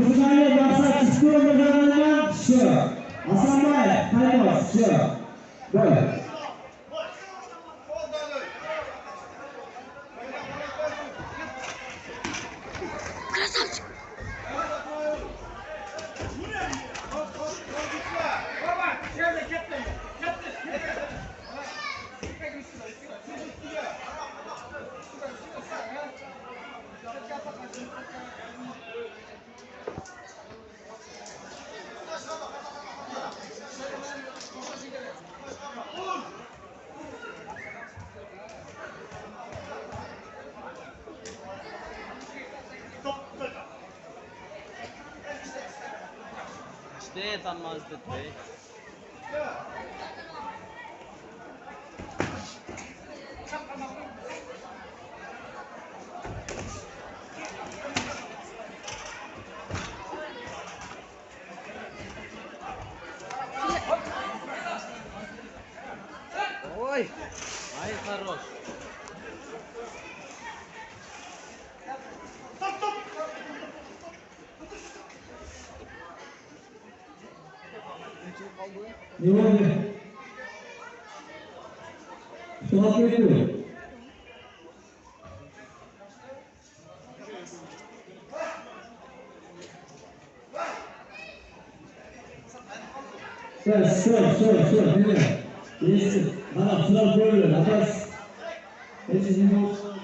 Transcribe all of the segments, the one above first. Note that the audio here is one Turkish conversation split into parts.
Tursunali maqsad chiqdi o'rnidan shu. Hasanboy Qaymos shu. Gol. Красавчик. İşte tanımazdı be. Ой, ай хорош. Ne oldu? Tuhaf ediyor. Sor. Dinle. Değilsin. Bana sınav koyuyor. Atas. Hepsi şimdi olsun.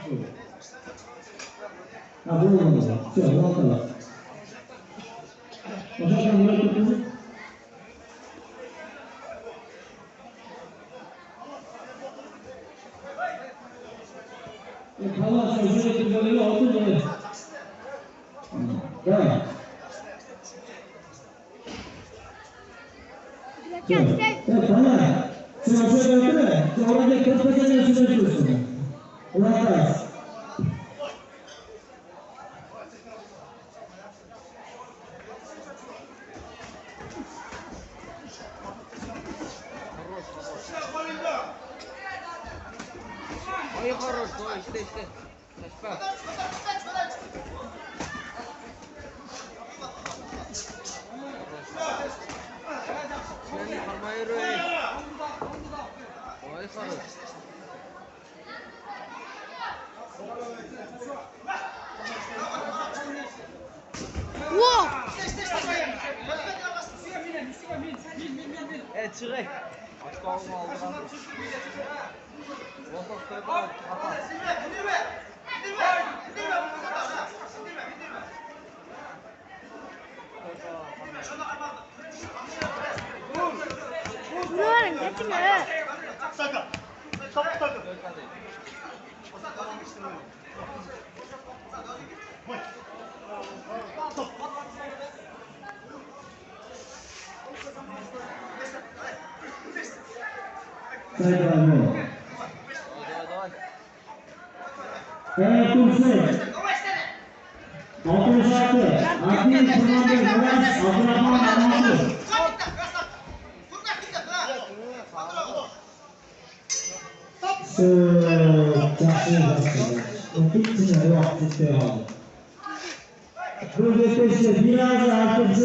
Ha bu olmalı. Sor. Bu olmalı. Başak'tan böyle tutulur. Tamam, şöyle böyle oldu böyle. Devam. Evet, tamam. Şunu şöyle öpme. Oradaki kırpacağını şunu yapıyorsun. Ulan Ой, хорош, ой, işte. Taşpa. Şöyle parmağı röy. Ой, хорош. Wow. Evet, çıkay. Başka olma aldı. Voltak koydu, kapat. Bunların hepsini. Sayın Давай. Evet, Tursun. 66. Adil Fernando Moraes, Abdurrahman Ahmadu. Bitti mi? Yok, bitti. Bu geçişte biraz artık